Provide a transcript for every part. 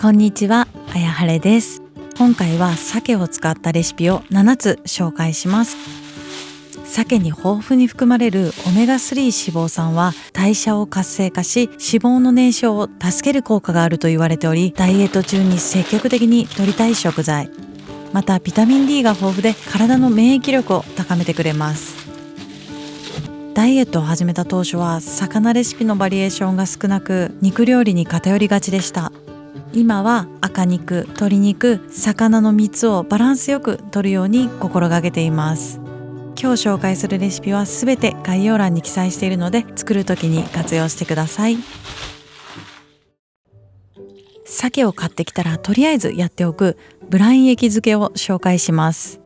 こんにちは、あやはれです。今回は鮭を使ったレシピを7つ紹介します。鮭に豊富に含まれるオメガ3脂肪酸は代謝を活性化し、脂肪の燃焼を助ける効果があると言われており、ダイエット中に積極的に摂りたい食材。またビタミン D が豊富で体の免疫力を高めてくれます。ダイエットを始めた当初は魚レシピのバリエーションが少なく、肉料理に偏りがちでした。今は赤肉、鶏肉、魚の3つをバランスよく摂るように心がけています。今日紹介するレシピはすべて概要欄に記載しているので、作る時に活用してください。鮭を買ってきたらとりあえずやっておくブライン液漬けを紹介します。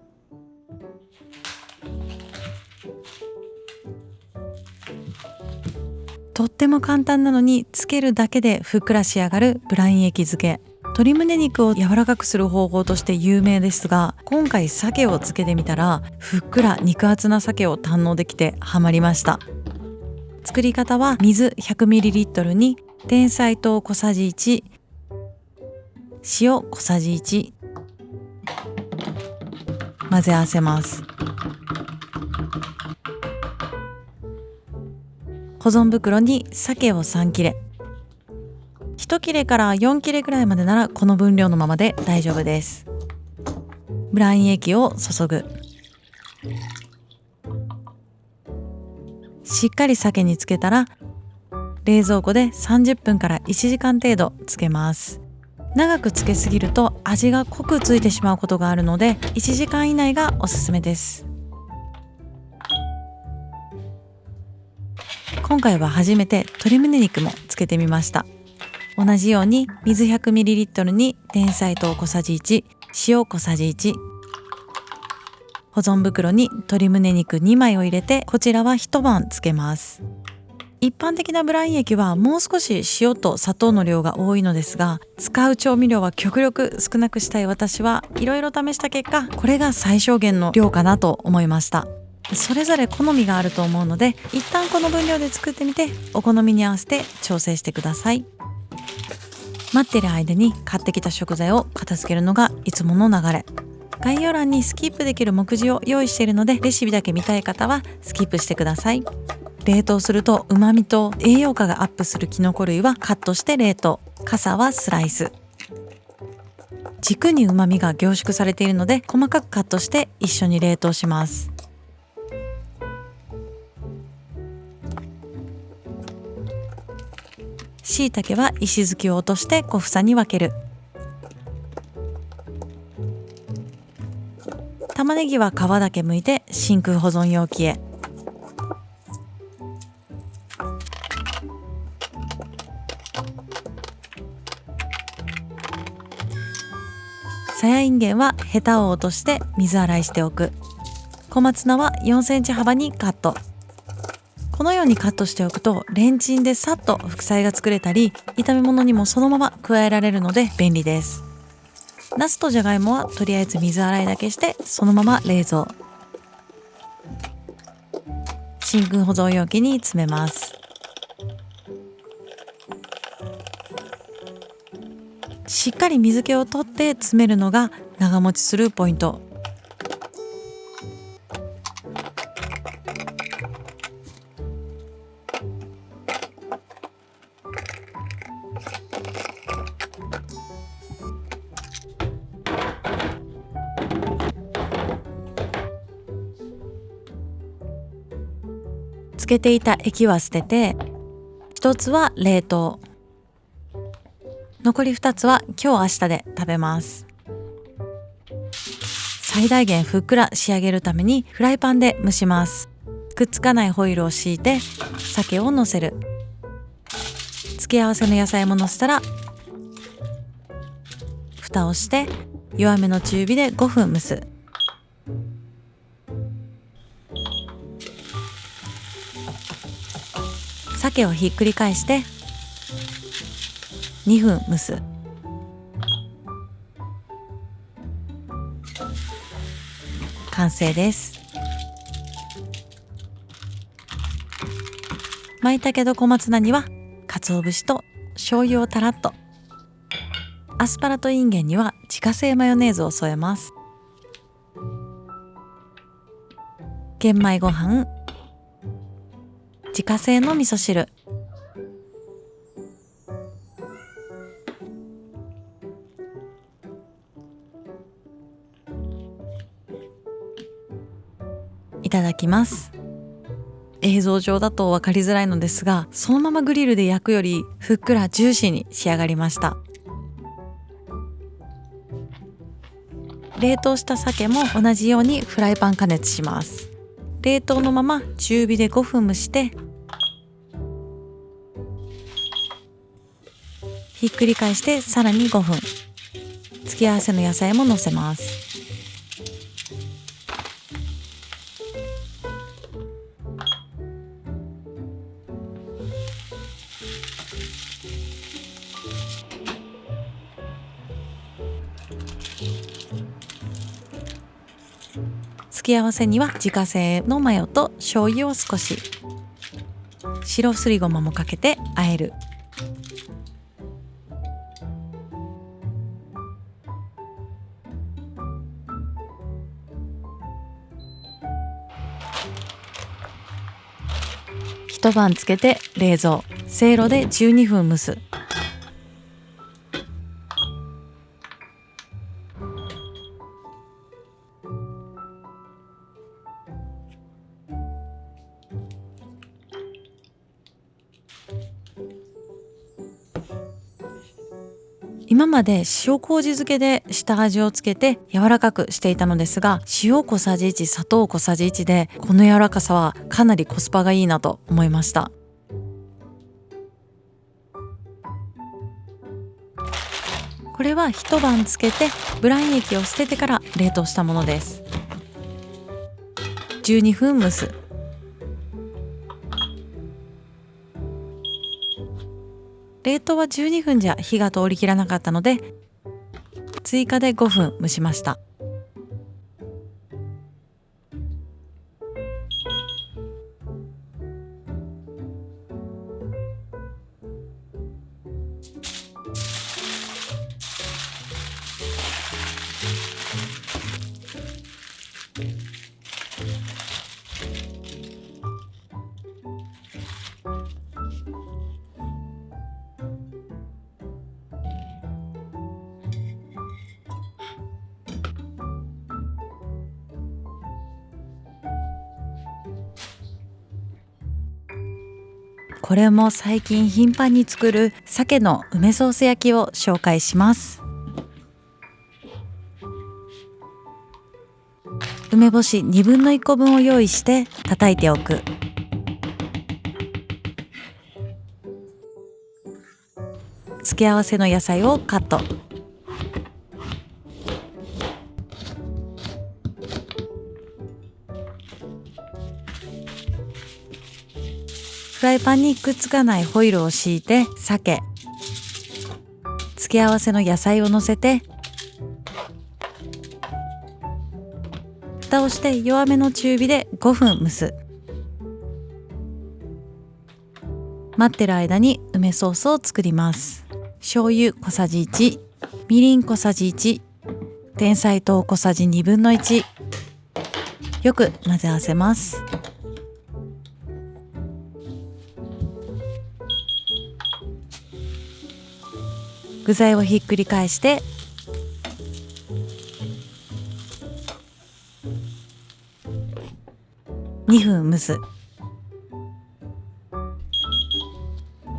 とっても簡単なのにつけるだけでふっくら仕上がるブライン液漬け。鶏胸肉を柔らかくする方法として有名ですが、今回鮭を漬けてみたらふっくら肉厚な鮭を堪能できてハマりました。作り方は水 100ml に甜菜糖小さじ1、塩小さじ1、混ぜ合わせます。保存袋に鮭を3切れ、1切れから4切れくらいまでならこの分量のままで大丈夫です。ブライン液を注ぐ。しっかり鮭につけたら冷蔵庫で30分から1時間程度つけます。長くつけすぎると味が濃くついてしまうことがあるので、1時間以内がおすすめです。今回は初めて鶏胸肉もつけてみました。同じように水 100ml に甜菜糖小さじ1、塩小さじ1、保存袋に鶏胸肉2枚を入れて、こちらは一晩つけます。一般的なブライン液はもう少し塩と砂糖の量が多いのですが、使う調味料は極力少なくしたい私はいろいろ試した結果、これが最小限の量かなと思いました。それぞれ好みがあると思うので、一旦この分量で作ってみて、お好みに合わせて調整してください。待っている間に買ってきた食材を片付けるのがいつもの流れ。概要欄にスキップできる目次を用意しているので、レシピだけ見たい方はスキップしてください。冷凍すると旨味と栄養価がアップするキノコ類はカットして冷凍、傘はスライス。軸に旨味が凝縮されているので、細かくカットして一緒に冷凍します。椎茸は石突きを落として小房に分ける。玉ねぎは皮だけ剥いて真空保存容器へ。さやいんげんはヘタを落として水洗いしておく。小松菜は4センチ幅にカット。このようにカットしておくとレンチンでさっと副菜が作れたり、炒め物にもそのまま加えられるので便利です。ナスとじゃがいもはとりあえず水洗いだけしてそのまま冷蔵。真空保存容器に詰めます。しっかり水気を取って詰めるのが長持ちするポイント。つけていた液は捨てて、一つは冷凍、残り2つは今日明日で食べます。最大限ふっくら仕上げるためにフライパンで蒸します。くっつかないホイルを敷いて鮭を乗せる。付け合わせの野菜も乗せたら蓋をして弱めの中火で5分蒸す。鮭をひっくり返して2分蒸す。完成です。舞茸と小松菜には鰹節と醤油をたらっと。アスパラとインゲンには自家製マヨネーズを添えます。玄米ご飯、自家製の味噌汁、いただきます。映像上だと分かりづらいのですが、そのままグリルで焼くよりふっくらジューシーに仕上がりました。冷凍した鮭も同じようにフライパン加熱します。冷凍のまま中火で5分蒸して、ひっくり返してさらに5分。付け合わせの野菜も乗せます。付け合わせには自家製のマヨと醤油を少し、白すりごまもかけて和える。一晩つけて冷蔵、せいろで12分蒸す。今まで塩麹漬けで下味をつけて柔らかくしていたのですが、塩小さじ1、砂糖小さじ1でこの柔らかさはかなりコスパがいいなと思いました。これは一晩つけてブラン液を捨ててから冷凍したものです。12分蒸す。冷凍は12分じゃ火が通りきらなかったので、追加で5分蒸しました。これも最近頻繁に作る鮭の梅ソース焼きを紹介します。梅干し1/2分の1個分を用意して叩いておく。付け合わせの野菜をカット。フライパンにくっつかないホイルを敷いて、鮭、付け合わせの野菜を乗せて、蓋をして弱めの中火で5分蒸す。待ってる間に梅ソースを作ります。醤油小さじ1、みりん小さじ1、甜菜糖小さじ1/2分の1。よく混ぜ合わせます。具材をひっくり返して2分蒸す。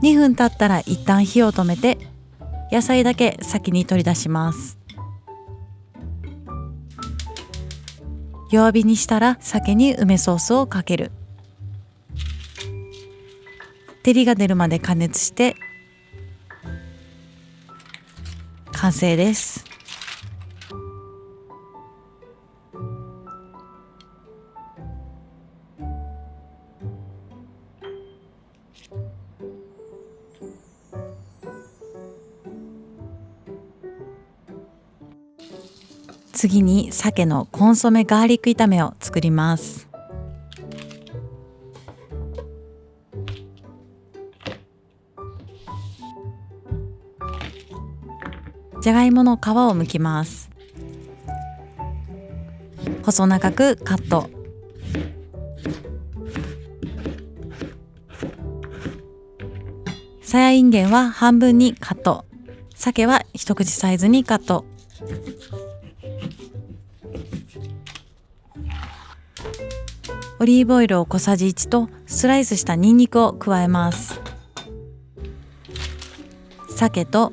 2分経ったら一旦火を止めて、野菜だけ先に取り出します。弱火にしたら鮭に梅ソースをかける。照りが出るまで加熱して完成です。次に鮭のコンソメガーリック炒めを作ります。じゃがいもの皮を剥きます。細長くカット。さやいんげんは半分にカット。鮭は一口サイズにカット。オリーブオイルを小さじ1とスライスしたニンニクを加えます。鮭と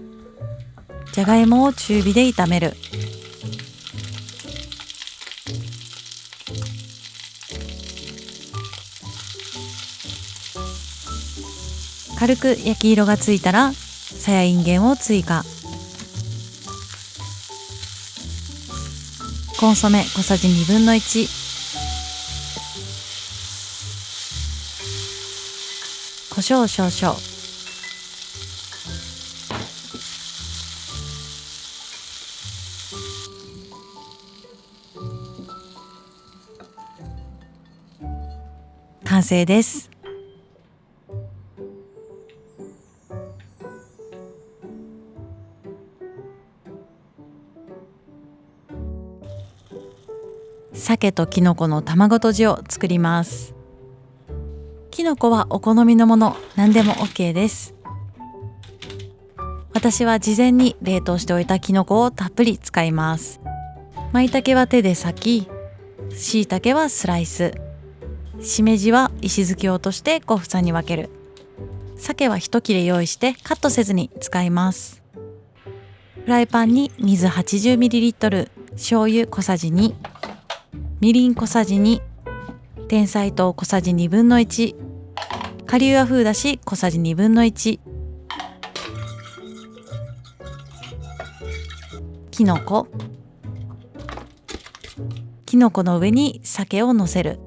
じゃがいもを中火で炒める。軽く焼き色がついたらさやいんげんを追加。コンソメ小さじ1/2、胡椒少々、完成です。鮭ときのこの卵とじを作ります。きのこはお好みのもの、何でも OK です。私は事前に冷凍しておいたきのこをたっぷり使います。舞茸は手で裂き、しいたけはスライス、しめじは石突きを落として小房に分ける。鮭は一切れ用意してカットせずに使います。フライパンに水 80ml、醤油小さじ2、みりん小さじ2、てんさい糖小さじ1/2、顆粒和風だし小さじ1/2、きのこの上に鮭をのせる。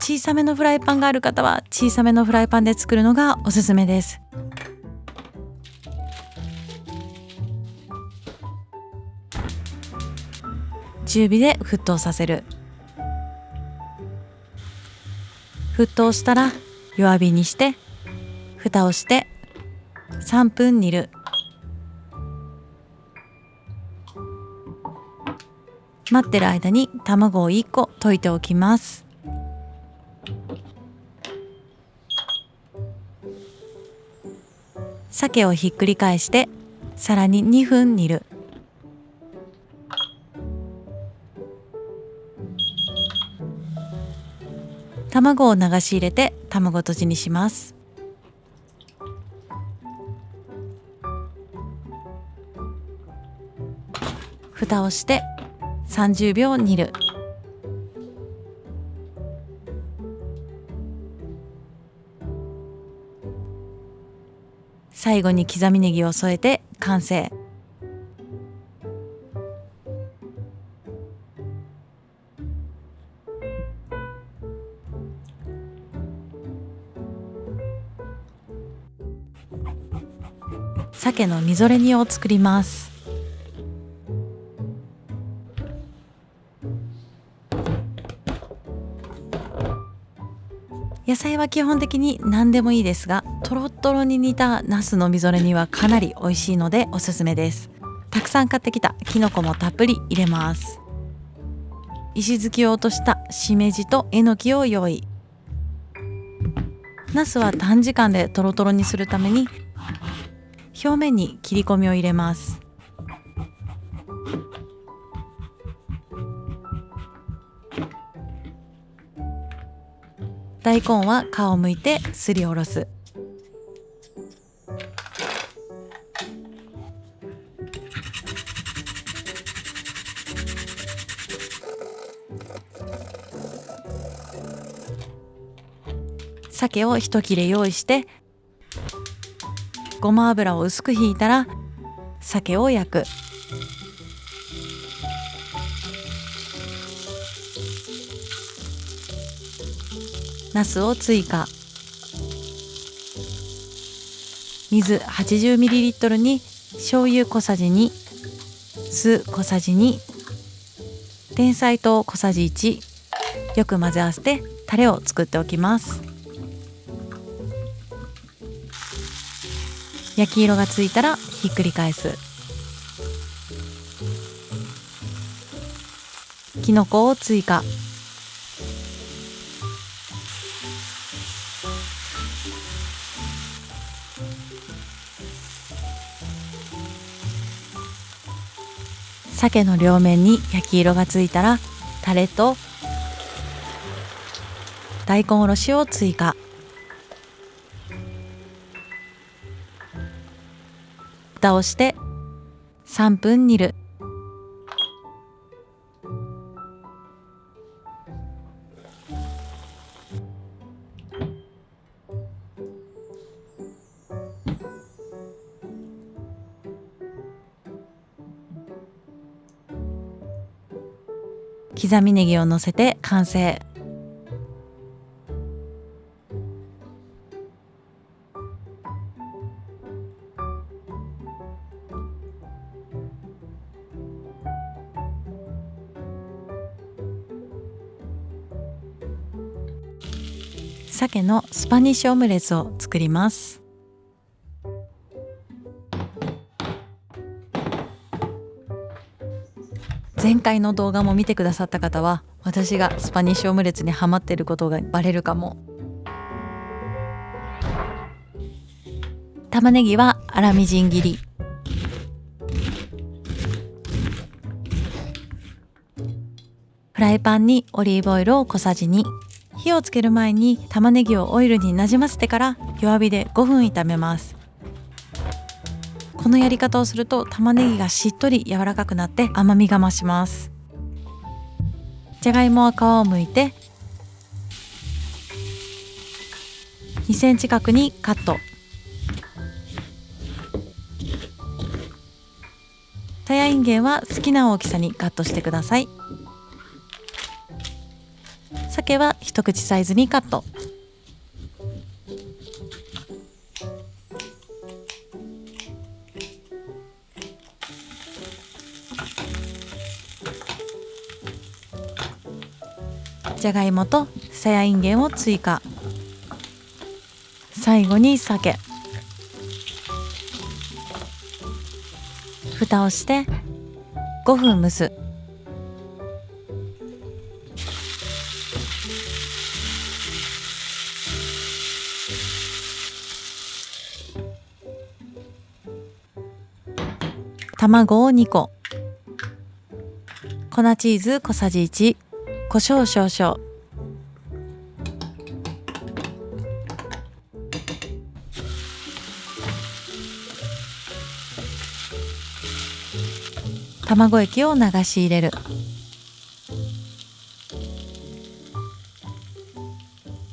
小さめのフライパンがある方は小さめのフライパンで作るのがおすすめです。中火で沸騰させる。沸騰したら弱火にして蓋をして3分煮る。待ってる間に卵を1個溶いておきます。鮭をひっくり返してさらに2分煮る。卵を流し入れて卵とじにします。蓋をして30秒煮る。最後に刻みネギを添えて完成。鮭のみぞれ煮を作ります。野菜は基本的に何でもいいですが、とろとろに煮たナスのみぞれ煮はかなり美味しいのでおすすめです。たくさん買ってきたきのこもたっぷり入れます。石突きを落としたしめじとえのきを用意。ナスは短時間でとろとろにするために表面に切り込みを入れます。大根は皮をむいてすりおろす。鮭を一切れ用意してごま油を薄くひいたら鮭を焼く。ナスを追加。水 80ml に醤油小さじ2、酢小さじ2、てんさい糖小さじ1、よく混ぜ合わせてタレを作っておきます。焼き色がついたらひっくり返す。きのこを追加。鮭の両面に焼き色がついたら、タレと大根おろしを追加。蓋をして3分煮る。刻みネギを乗せて完成。鮭のスパニッシュオムレツを作ります。前回の動画も見てくださった方は、私がスパニッシュオムレツにハマっていることがバレるかも。玉ねぎは粗みじん切り。フライパンにオリーブオイルを小さじ2。火をつける前に玉ねぎをオイルになじませてから弱火で5分炒めます。このやり方をすると玉ねぎがしっとり柔らかくなって甘みが増します。じゃがいもは皮をむいて2センチ角にカット。さやいんげんは好きな大きさにカットしてください。鮭は一口サイズにカット。じゃがいもとさやいんげんを追加。最後に鮭。蓋をして5分蒸す。卵を2個、粉チーズ小さじ1、胡椒少々。卵液を流し入れる。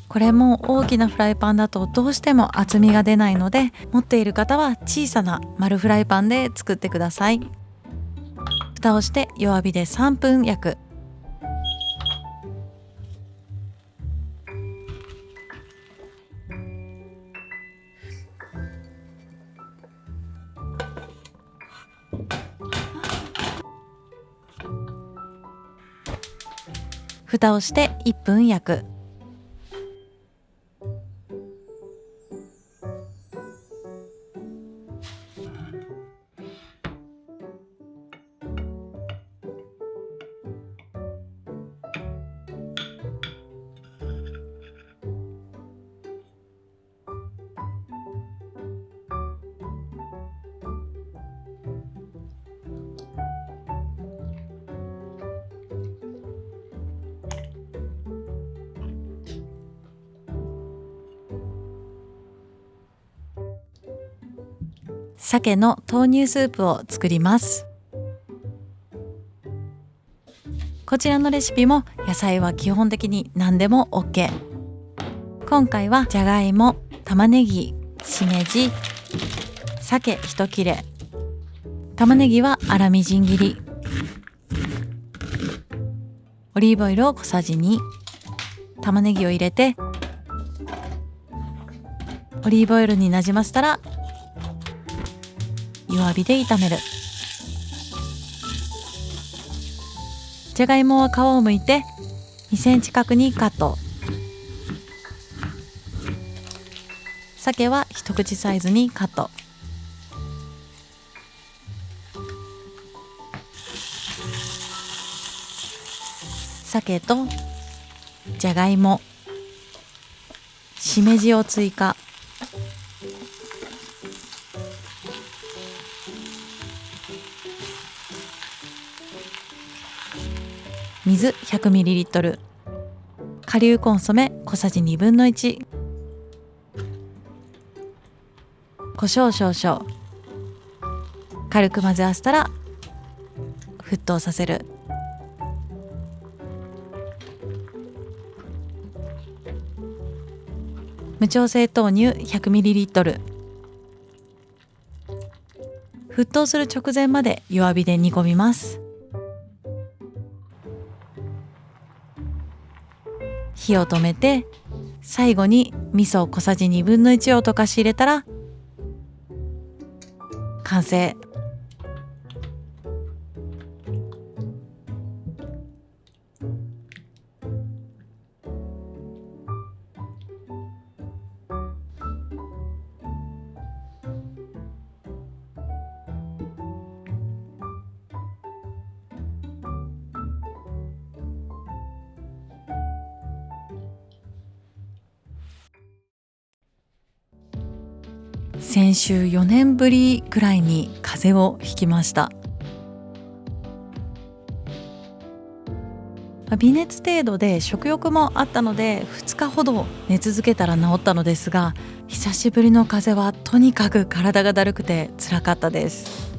これも大きなフライパンだとどうしても厚みが出ないので、持っている方は小さな丸フライパンで作ってください。蓋をして弱火で3分焼く。蓋をして1分焼く。鮭の豆乳スープを作ります。こちらのレシピも野菜は基本的に何でも OK。 今回はじゃがいも、玉ねぎ、しめじ、鮭1切れ、玉ねぎは粗みじん切り、オリーブオイルを小さじ2、玉ねぎを入れてオリーブオイルになじませたら弱火で炒める。じゃがいもは皮をむいて2センチ角にカット。鮭は一口サイズにカット。鮭とじゃがいも、しめじを追加。水 100ml、 顆粒コンソメ小さじ1/2、胡椒少々。軽く混ぜ合わせたら沸騰させる。無調整豆乳 100ml、 沸騰する直前まで弱火で煮込みます。火を止めて、最後に味噌小さじ1/2を溶かし入れたら完成。先週4年ぶりくらいに風邪をひきました。微熱程度で食欲もあったので2日ほど寝続けたら治ったのですが、久しぶりの風邪はとにかく体がだるくて辛かったです。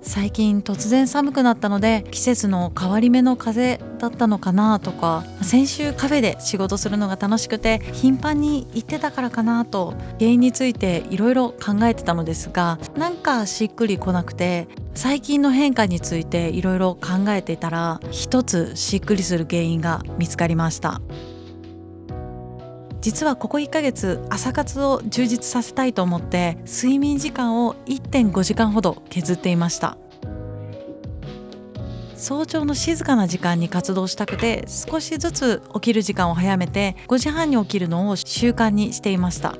最近突然寒くなったので季節の変わり目の風邪だったのかなとか、先週カフェで仕事するのが楽しくて頻繁に行ってたからかなと原因についていろいろ考えてたのですが、なんかしっくりこなくて、最近の変化についていろいろ考えていたら一つしっくりする原因が見つかりました。実はここ1ヶ月朝活を充実させたいと思って睡眠時間を 1.5 時間ほど削っていました。早朝の静かな時間に活動したくて少しずつ起きる時間を早めて5時半に起きるのを習慣にしていました。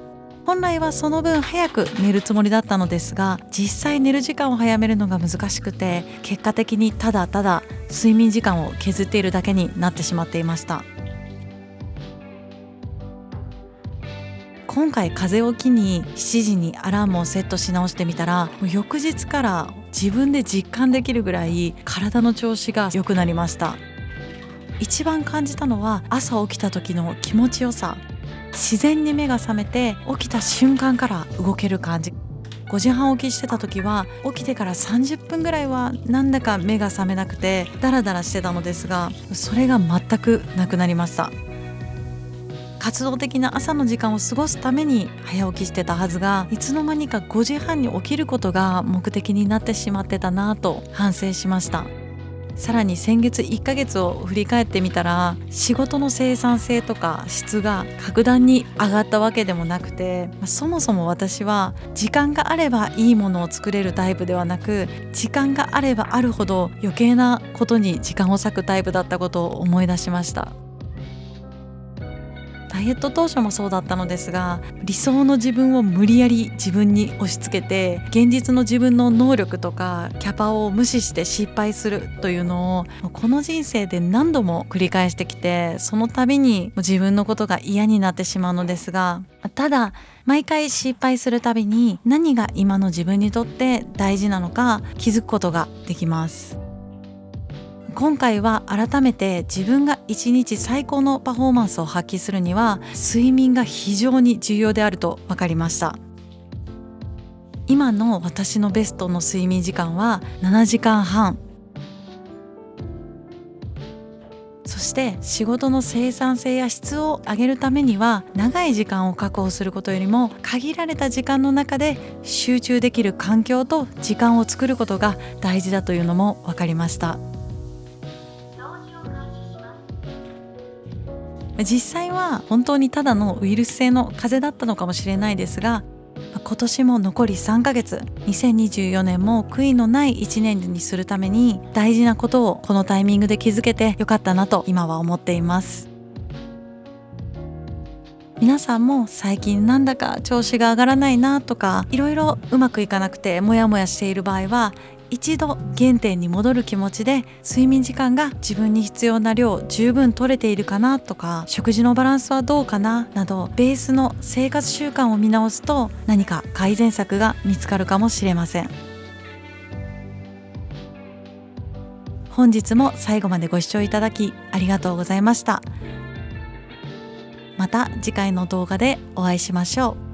本来はその分早く寝るつもりだったのですが、実際寝る時間を早めるのが難しくて、結果的にただただ睡眠時間を削っているだけになってしまっていました。今回風邪を機に7時にアラームをセットし直してみたら、翌日から自分で実感できるぐらい体の調子が良くなりました。一番感じたのは朝起きた時の気持ちよさ。自然に目が覚めて起きた瞬間から動ける感じ。5時半起きしてた時は起きてから30分ぐらいはなんだか目が覚めなくてダラダラしてたのですが、それが全くなくなりました。活動的な朝の時間を過ごすために早起きしてたはずが、いつの間にか5時半に起きることが目的になってしまってたなぁと反省しました。さらに先月1ヶ月を振り返ってみたら、仕事の生産性とか質が格段に上がったわけでもなくて、そもそも私は時間があればいいものを作れるタイプではなく、時間があればあるほど余計なことに時間を割くタイプだったことを思い出しました。ダイエット当初もそうだったのですが、理想の自分を無理やり自分に押し付けて、現実の自分の能力とかキャパを無視して失敗するというのをこの人生で何度も繰り返してきて、その度に自分のことが嫌になってしまうのですが、ただ毎回失敗するたびに何が今の自分にとって大事なのか気づくことができます。今回は改めて自分が一日最高のパフォーマンスを発揮するには睡眠が非常に重要であると分かりました。今の私のベストの睡眠時間は7時間半。そして仕事の生産性や質を上げるためには長い時間を確保することよりも限られた時間の中で集中できる環境と時間を作ることが大事だというのも分かりました。実際は本当にただのウイルス性の風邪だったのかもしれないですが、今年も残り3ヶ月、2024年も悔いのない1年にするために大事なことをこのタイミングで気づけてよかったなと今は思っています。皆さんも最近なんだか調子が上がらないなとか、いろいろうまくいかなくてモヤモヤしている場合は、一度原点に戻る気持ちで、睡眠時間が自分に必要な量十分取れているかなとか、食事のバランスはどうかななど、ベースの生活習慣を見直すと何か改善策が見つかるかもしれません。本日も最後までご視聴いただきありがとうございました。また次回の動画でお会いしましょう。